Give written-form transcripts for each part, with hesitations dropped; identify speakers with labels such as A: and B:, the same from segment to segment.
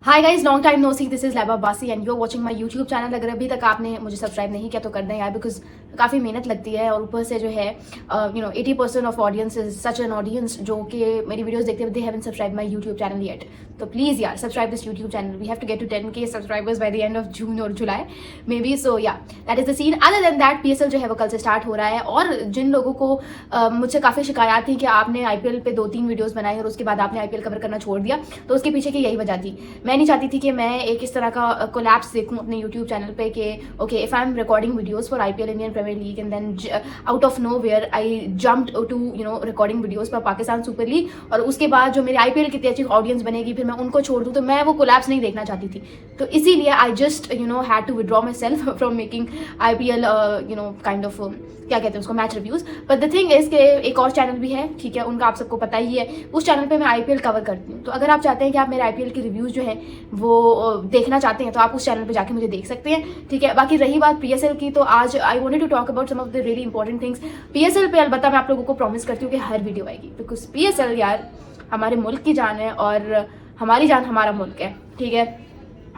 A: Hi guys, long time no see, this is Laiba Basi and you are watching my YouTube channel. अगर अभी तक आपने मुझे सब्सक्राइब नहीं किया तो कर दें यार, बिकॉज काफ़ी मेहनत लगती है और ऊपर से जो है 80% of audience is such an audience जो कि मेरी वीडियोस देखते हुए they haven't subscribe my YouTube channel yet. तो प्लीज़ यार subscribe this YouTube channel. We have to get to 10K subscribers by the end of June और July maybe. So yeah that is the scene. Other than that PSL जो है वो कल से start हो रहा है और जिन लोगों को मुझसे काफ़ी शिकायत थी कि आपने IPL पे 2-3 वीडियोज़ बनाई और उसके बाद आपने IPL कवर करना छोड़ दिया, तो उसके पीछे की यही वजह थी। मैं नहीं चाहती थी कि मैं एक इस तरह का कोलैप्स देखूं अपने यूट्यूब चैनल पे कि okay if I am recording videos for IPL Indian Premier League and then out of nowhere I jumped to recording videos for Pakistan Super League और उसके बाद जो मेरे IPL की इतनी अच्छी ऑडियंस बनेगी फिर मैं उनको छोड़ दूं, तो मैं वो कोलैप्स नहीं देखना चाहती थी। तो इसीलिए I just had to withdraw myself from making IPL kind of क्या कहते हैं उसको, match reviews. But the thing is कि एक और चैनल भी है, ठीक है, उनका आप सबको पता ही है, उस चैनल पे मैं IPL कवर करती हूँ। तो अगर आप चाहते हैं कि आप मेरे IPL के रिव्यूज जो है वो देखना चाहते हैं तो आप उस चैनल पे जाके मुझे देख सकते हैं, ठीक है। बाकी रही बात PSL की, तो आज I wanted to talk about some of the really important things. PSL पे अलबत्ता मैं आप लोगों को प्रॉमिस करती हूँ कि हर वीडियो आएगी, बिकॉज PSL यार हमारे मुल्क की जान है और हमारी जान हमारा मुल्क है, ठीक है।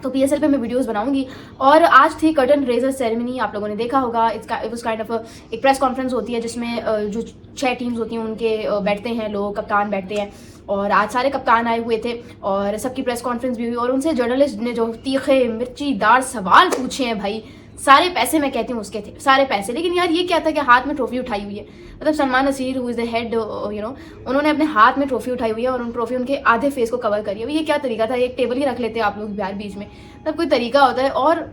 A: तो PSL पे मैं वीडियोस बनाऊंगी। और आज थी कर्टन रेजर सेरेमनी, आप लोगों ने देखा होगा। इट वाज काइंड ऑफ एक प्रेस कॉन्फ्रेंस होती है जिसमें जो 6 टीम्स होती हैं उनके बैठते हैं लोग, कप्तान बैठते हैं। और आज सारे कप्तान आए हुए थे और सबकी प्रेस कॉन्फ्रेंस भी हुई और उनसे जर्नलिस्ट ने जो तीखे मिर्चीदार सवाल पूछे हैं भाई, सारे पैसे मैं कहती हूँ उसके थे, सारे पैसे। लेकिन यार ये क्या था कि हाथ में ट्रॉफी उठाई हुई है, मतलब Salman Naseer who is the head उन्होंने अपने हाथ में ट्रॉफी उठाई हुई है और उन ट्रॉफी उनके आधे फेस को कवर करी है। ये क्या तरीका था? एक टेबल ही रख लेते हैं आप लोग यार बीच में, मतलब कोई तरीका होता है। और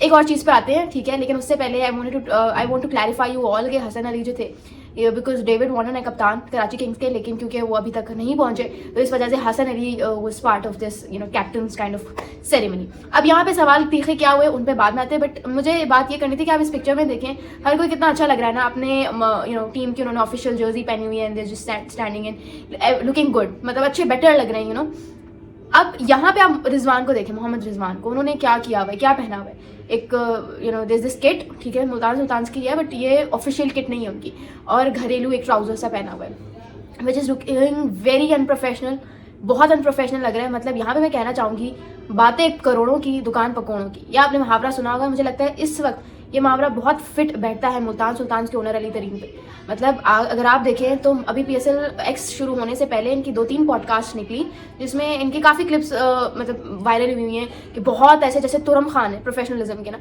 A: एक और चीज़ पे आते हैं, ठीक है, लेकिन उससे पहले I want to clarify you all के हसन अली जो थे, बिकॉज डेविड वार्नर है कप्तान कराची किंग्स के, लेकिन क्योंकि वो अभी तक नहीं पहुंचे तो इस वजह से Hasan Ali was part of this captains kind of ceremony. अब यहाँ पे सवाल तीखे क्या हुए उन पे बाद में आते हैं, बट मुझे बात ये करनी थी कि आप इस पिक्चर में देखें हर कोई कितना अच्छा लग रहा है ना अपने टीम की। उन्होंने ऑफिशियल जर्सी पहनी हुई है and just standing in looking good, मतलब अच्छे बेटर लग रहे हैं अब यहाँ पे आप रिजवान को देखें, मोहम्मद रिजवान को उन्होंने क्या किया हुआ है, क्या पहना हुआ है। एक दिस किट, ठीक है, मुल्तान सुल्तान्स की है, बट ये ऑफिशियल किट नहीं है उनकी, और घरेलू एक ट्राउजर सा पहना हुआ है which is looking very unprofessional, बहुत अनप्रोफेशनल लग रहा है। मतलब यहाँ पे मैं कहना चाहूँगी बातें करोड़ों की दुकान पकौड़ों की, या आपने मुहावरा सुना होगा, मुझे लगता है इस वक्त ये मुहावरा बहुत फिट बैठता है मुल्तान सुल्तान्स के ओनर अली तरीन पे। मतलब अगर आप देखें तो अभी PSL X शुरू होने से पहले इनकी 2-3 पॉडकास्ट निकली जिसमें इनकी काफ़ी क्लिप्स मतलब वायरल हुई हैं कि बहुत ऐसे जैसे तुरम खान है प्रोफेशनलिज्म के ना,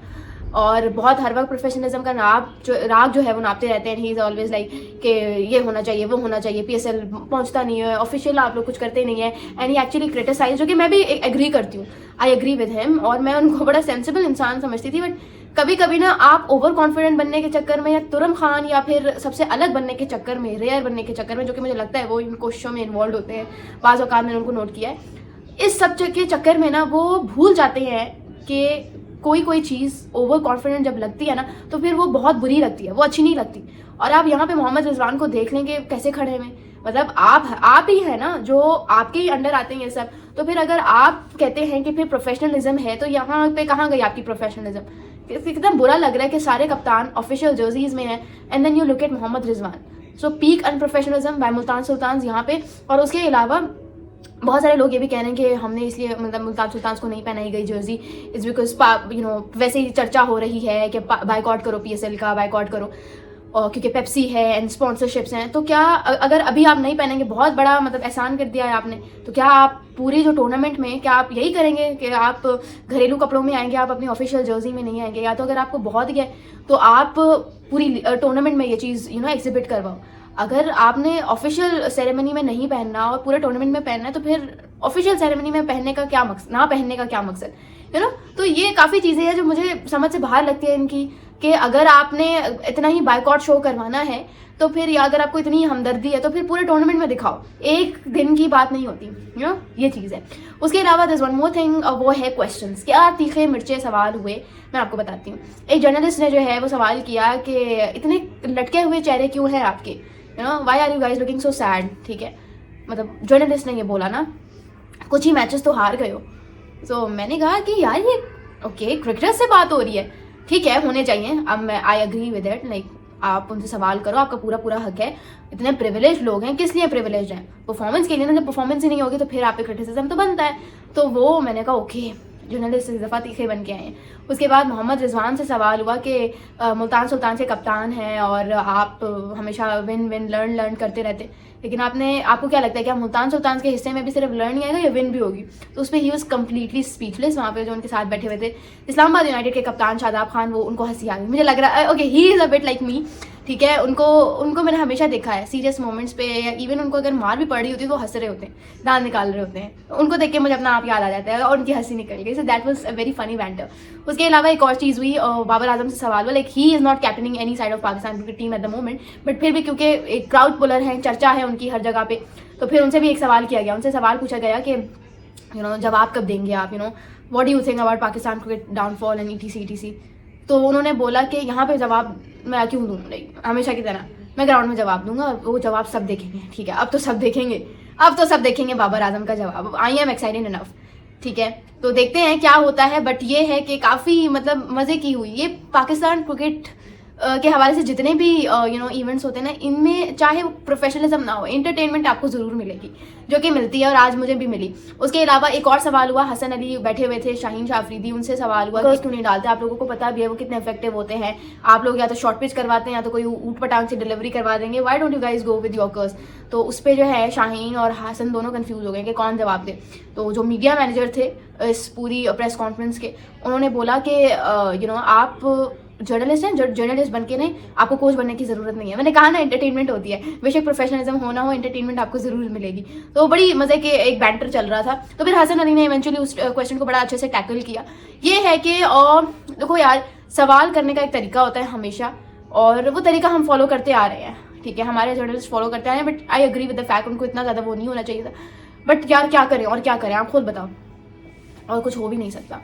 A: और बहुत हर वक्त प्रोफेशनलिज्म का राग जो है वो नापते रहते हैं। ही इज़ ऑलवेज लाइक कि ये होना चाहिए वो होना चाहिए, PSL पहुंचता नहीं है, ऑफिशियल आप लोग कुछ करते नहीं है, एंड ही एक्चुअली क्रिटिसाइज, जो कि मैं भी एग्री करती हूँ, आई एग्री विद हिम, और मैं उनको बड़ा सेंसिबल इंसान समझती थी। बट कभी कभी ना आप ओवर कॉन्फिडेंट बनने के चक्कर में या तुरम खान या फिर सबसे अलग बनने के चक्कर में, रेयर बनने के चक्कर में, जो कि मुझे लगता है वो इन कोशिशों में इन्वॉल्व होते हैं, बाज़ औक़ात मैंने उनको नोट किया है, इस सब के चक्कर में ना वो भूल जाते हैं कि कोई चीज़ ओवर कॉन्फिडेंट जब लगती है ना तो फिर वो बहुत बुरी लगती है, वो अच्छी नहीं लगती। और आप यहाँ पे मोहम्मद रिजवान को देख लेंगे कैसे खड़े हैं, मतलब आप ही है ना जो आपके ही अंडर आते हैं ये सब। तो फिर अगर आप कहते हैं कि फिर प्रोफेशनलिज्म है तो यहाँ पे कहाँ गई आपकी प्रोफेशनलिज्म? कितना बुरा लग रहा है कि सारे कप्तान ऑफिशियल जर्सीज में हैं and then you look at Mohammad Rizwan. So peak unprofessionalism by Multan Sultans यहाँ पे। और उसके अलावा बहुत सारे लोग ये भी कह रहे हैं कि हमने इसलिए मतलब मुल्तान सुल्तान्स को नहीं पहनाई गई जर्सी इज बिकॉज वैसे ही चर्चा हो रही है कि बाइकआउट करो PSL का, बाइकआउट करो, और क्योंकि पेप्सी है एंड स्पॉन्सरशिप्स हैं। तो क्या अगर अभी आप नहीं पहनेंगे, बहुत बड़ा मतलब एहसान कर दिया है आपने, तो क्या आप पूरी जो टूर्नामेंट में क्या आप यही करेंगे कि आप घरेलू कपड़ों में आएंगे, आप अपनी ऑफिशियल जर्सी में नहीं आएंगे? या तो अगर आपको बहुत ही है तो आप पूरी टूर्नामेंट में ये चीज़ एग्जिबिट करवाओ। अगर आपने ऑफिशियल सेरेमनी में नहीं पहनना और पूरे टूर्नामेंट में पहनना है तो फिर ऑफिशियल सेरेमनी में पहनने का क्या मकसद, ना पहनने का क्या मकसद, तो ये काफ़ी चीज़ें हैं जो मुझे समझ से बाहर लगती है इनकी, कि अगर आपने इतना ही बाइकआउट शो करवाना है तो फिर, या अगर आपको इतनी हमदर्दी है तो फिर पूरे टूर्नामेंट में दिखाओ, एक दिन की बात नहीं होती, ये चीज़ है। उसके अलावा दिस वन मोर थिंग, वो है क्वेश्चंस। क्या तीखे मिर्चे सवाल हुए, मैं आपको बताती हूँ। एक जर्नलिस्ट ने जो है वो सवाल किया कि इतने लटके हुए चेहरे क्यों हैं आपके, why are you guys looking so sad, ठीक है, मतलब जर्नलिस्ट ने ये बोला ना, कुछ ही मैचेस तो हार गए हो। सो मैंने कहा कि यार ये ओके क्रिकेटर से बात हो रही है, ठीक है, होने चाहिए। अब मैं I agree with it, like आप उनसे सवाल करो, आपका पूरा पूरा हक है। इतने प्रिविलेज लोग हैं, किस लिए प्रिविलेज हैं? परफॉर्मेंस के लिए ना। जब परफॉर्मेंस ही नहीं होगी तो फिर आप पे क्रिटिसिज्म तो बनता है। तो वो मैंने कहा ओके, जर्नलिस्ट इस दफ़ा तीखे बन के आए हैं। उसके बाद मोहम्मद रिजवान से सवाल हुआ कि मुल्तान सुल्तान के कप्तान हैं और आप हमेशा विन विन लर्न करते रहते, लेकिन आपको क्या लगता है कि मुल्तान सुल्तान के हिस्से में भी सिर्फ लर्न ही आएगा या विन भी होगी? तो उस पर ही वॉज कम्प्लीटली स्पीचलेस। वहाँ पे जो उनके साथ बैठे हुए थे इस्लामाबाद यूनाइटेड के कप्तान शादाब खान, वो उनको हंसी आ गई। मुझे लग रहा है okay he is a bit like me, ठीक है। उनको मैंने हमेशा देखा है सीरियस मोमेंट्स पे, या इवन उनको अगर मार भी पड़ रही होती है तो हंस रहे होते हैं, दांत निकाल रहे होते हैं। उनको देख के मुझे अपना आप याद आ जाता है और उनकी हंसी निकल गई। So that was a very funny banter. उसके अलावा एक और चीज़ हुई, बाबर आजम से सवाल हुआ, like he is not captaining any side of Pakistan cricket team at the moment, but फिर भी क्योंकि एक क्राउड पुलर है, चर्चा है उनकी हर जगह पे, तो फिर उनसे भी एक सवाल किया गया। उनसे सवाल पूछा गया कि जवाब कब देंगे आप, what do you think about Pakistan cricket downfall and ETC। तो उन्होंने बोला कि यहाँ पे जवाब मैं क्यों दूँ, हमेशा की तरह मैं ग्राउंड में जवाब दूंगा, वो जवाब सब देखेंगे। ठीक है, अब तो सब देखेंगे बाबर आजम का जवाब। आई एम एक्साइटेड इनफ, ठीक है। तो देखते हैं क्या होता है, बट ये है कि काफ़ी मतलब मज़े की हुई ये पाकिस्तान क्रिकेट के हवाले से जितने भी इवेंट्स होते हैं ना, इनमें चाहे प्रोफेशनलिज्म ना हो, एंटरटेनमेंट आपको ज़रूर मिलेगी, जो कि मिलती है और आज मुझे भी मिली। उसके अलावा एक और सवाल हुआ, हसन अली बैठे हुए थे, शाहीन शाह अफरीदी, उनसे सवाल हुआ कर्स क्यों नहीं डालते? आप लोगों को पता भी है वो कितने इफेक्टिव होते हैं। आप लोग या तो शॉर्ट पिच करवाते हैं या तो कोई ऊट पटांग से डिलीवरी करवा देंगे, why don't you guys go with your cars? तो उस पर जो है शाहीन और हसन दोनों कंफ्यूज हो गए कि कौन जवाब दे। तो जो मीडिया मैनेजर थे इस पूरी प्रेस कॉन्फ्रेंस के, उन्होंने बोला कि आप जर्नलिस्ट हैं, जर्नलिस्ट बन के नहीं, आपको कोच बनने की ज़रूरत नहीं है। मैंने कहा ना, एंटरटेनमेंट होती है, बेशक प्रोफेशनलिज्म होना हो, एंटरटेनमेंट आपको ज़रूर मिलेगी। तो बड़ी मज़े के एक बैंटर चल रहा था। तो फिर हसन अली ने इवेंचुअली उस क्वेश्चन को बड़ा अच्छे से टैकल किया। ये है कि देखो यार, सवाल करने का एक तरीका होता है हमेशा, और वो तरीका हम फॉलो करते आ रहे हैं, ठीक है। हमारे जर्नलिस्ट फॉलो करते आ रहे हैं, but I agree with the fact उनको इतना ज़्यादा वो नहीं होना चाहिए था। बट यार क्या करें और क्या करें, आप खुद बताओ, और कुछ हो भी नहीं सकता।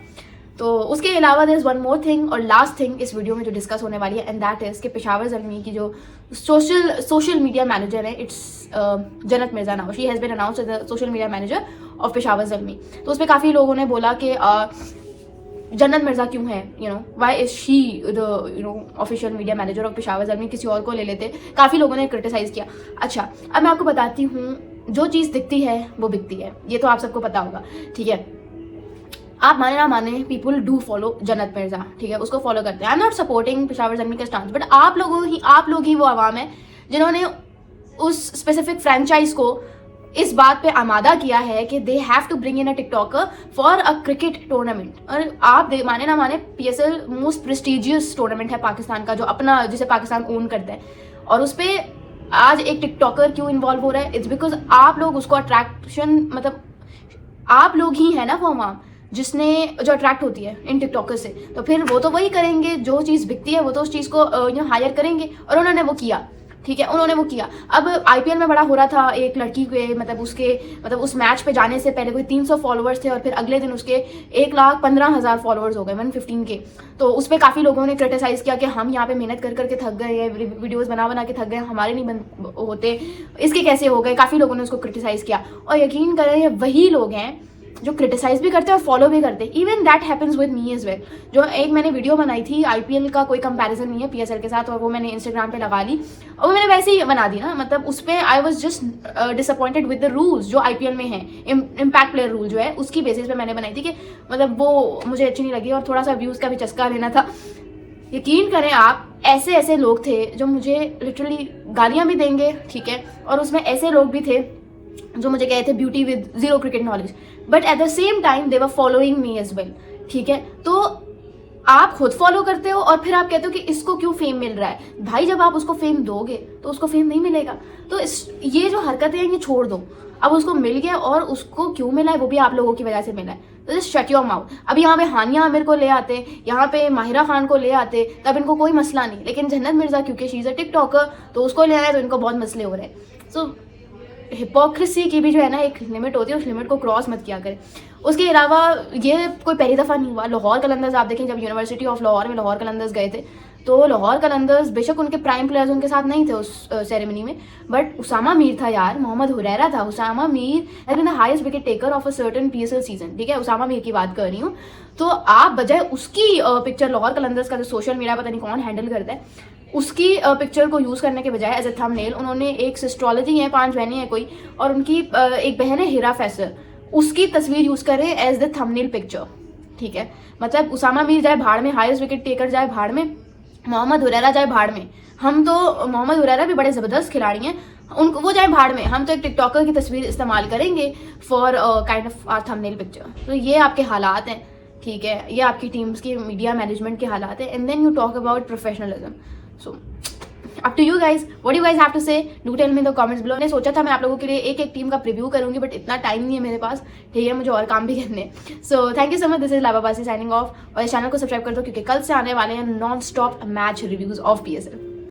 A: तो उसके अलावा there is one more thing और लास्ट थिंग इस वीडियो में जो डिस्कस होने वाली है, एंड दैट इज़ कि पेशावर ज़ल्मी की जो सोशल मीडिया मैनेजर है, it's Jannat Mirza now. She has been announced as the social media manager of Peshawar Zalmi. तो उस पर काफ़ी लोगों ने बोला कि जन्नत मिर्ज़ा क्यों है, why is she the official media manager of Peshawar Zalmi, किसी और को ले लेते। काफ़ी लोगों ने क्रिटिसाइज़ किया। अच्छा, अब मैं आपको बताती हूँ, जो चीज़ दिखती है वो बिकती है, ये तो आप सबको पता होगा, ठीक है। आप माने ना माने, पीपल डू फॉलो जन्नत मिर्ज़ा, ठीक है, उसको फॉलो करते हैं। I am not supporting Peshawar Zalmi का स्टांस, बट आप लोग ही वो आवाम है जिन्होंने उस स्पेसिफिक फ्रेंचाइज को इस बात पे आमादा किया है कि they have to bring in a TikToker for a cricket tournament. और आप माने ना माने, PSL मोस्ट प्रेस्टिजियस टूर्नामेंट है पाकिस्तान का, जो अपना जिसे पाकिस्तान ओन करता है, और उस पर आज एक टिकटॉकर क्यों इन्वॉल्व हो रहा है? इट्स बिकॉज आप लोग उसको अट्रैक्शन, मतलब आप लोग ही है ना वो अवाम जो अट्रैक्ट होती है इन टिकटॉकर से। तो फिर वो तो वही करेंगे, जो चीज़ बिकती है वो तो उस चीज़ को हायर करेंगे, और उन्होंने वो किया, ठीक है, उन्होंने वो किया। अब IPL में बड़ा हो रहा था, एक लड़की के मतलब उस मैच पे जाने से पहले कोई 300 फॉलोअर्स थे, और फिर अगले दिन उसके 1,15,000 फॉलोअर्स हो गए, 115 के। तो उस पर काफ़ी लोगों ने क्रिटिसाइज़ किया कि हम यहाँ पे मेहनत करके थक गए हैं, वीडियोज़ बना के थक गए, हमारे नहीं होते, इसके कैसे हो गए। काफ़ी लोगों ने उसको क्रिटिसाइज़ किया, और यकीन करें ये वही लोग हैं जो क्रिटिसाइज भी करते हैं और फॉलो भी करते हैं। Even that happens with me as well. जो एक मैंने वीडियो बनाई थी, IPL का कोई कंपैरिजन नहीं है PSL के साथ, और वो मैंने इंस्टाग्राम पे लगा ली, और वो मैंने वैसे ही बना दी ना, मतलब उस पर I was just disappointed with the rules जो IPL में है, इम्पैक्ट प्लेयर रूल जो है, उसकी बेसिस पे मैंने बनाई थी कि मतलब वो मुझे अच्छी नहीं लगी, और थोड़ा सा व्यूज़ का भी चस्का लेना था। यकीन करें आप, ऐसे लोग थे जो मुझे लिटरली गालियाँ भी देंगे, ठीक है, और उसमें ऐसे लोग भी थे जो मुझे कहते थे beauty with zero cricket knowledge, but at the same time they were following me as well, ठीक है। तो आप खुद फॉलो करते हो और फिर आप कहते हो कि इसको क्यों फेम मिल रहा है। भाई, जब आप उसको फेम दोगे तो उसको फेम नहीं मिलेगा। तो ये जो हरकतें हैं ये छोड़ दो। अब उसको मिल गया, और उसको क्यों मिला है वो भी आप लोगों की वजह से मिला है। तो जस्ट शट योर माउथ। अब यहाँ पे हानिया आमिर को ले आते, यहाँ पे माहिरा खान को ले आते, तब इनको कोई मसला नहीं, लेकिन जन्नत मिर्ज़ा क्योंकि शी इज़ अ टिकटॉकर, तो उसको ले आए तो इनको बहुत मसले हो रहे हैं। सो हिपोक्रेसी की भी जो है ना एक लिमिट होती है, उस लिमिट को क्रॉस मत किया करें। उसके अलावा ये कोई पहली दफ़ा नहीं हुआ। लाहौर कलंदर्स आप देखें, जब यूनिवर्सिटी ऑफ लाहौर में लाहौर कलंदर्स गए थे, तो लाहौर कलंदर्स बेशक उनके प्राइम प्लेयर्स उनके साथ नहीं थे उस सेरेमनी में, बट उसामा मीर था यार, मोहम्मद हुरैरा था। Usama Mir has been the highest wicket taker of a certain PSL season, ठीक है, उसामा मीर की बात कर रही हूँ। तो आप बजाय उसकी पिक्चर लाहौर कलंदर्स का जो सोशल मीडिया पता नहीं कौन हैंडल करता है, उसकी पिक्चर को यूज़ करने के बजाय एज ए थंबनेल उन्होंने एक सिस्ट्रोलॉजी है, 5 बहनें हैं कोई, और उनकी एक बहन है हिरा फैसल, उसकी तस्वीर यूज़ करें एज द थंबनेल पिक्चर। ठीक है, मतलब उसामा मीर जाए भाड़ में, हाईएस्ट विकेट टेकर जाए भाड़ में, मोहम्मद हुरैरा जाए भाड़ में। हम तो, मोहम्मद हुरैरा भी बड़े ज़बरदस्त खिलाड़ी हैं, उनको वो जाए भाड़ में, हम तो एक टिकटॉकर की तस्वीर इस्तेमाल करेंगे for kind of our thumbnail picture. तो ये आपके हालात हैं, ठीक है, ये आपकी टीम्स की मीडिया मैनेजमेंट के हालात हैं। And then you talk about professionalism. So up to you guys, what do you guys have to say, do tell me in the comments below। मैंने सोचा था मैं आप लोगों के लिए एक एक टीम का प्रीव्यू करूंगी, बट इतना टाइम नहीं है मेरे पास, ठीक है, मुझे और काम भी करने। So thank you so much, this is Laiba बासी साइनिंग ऑफ। और इस चैनल को सब्सक्राइब कर दो क्योंकि कल से आने वाले हैं non stop match reviews of PSL।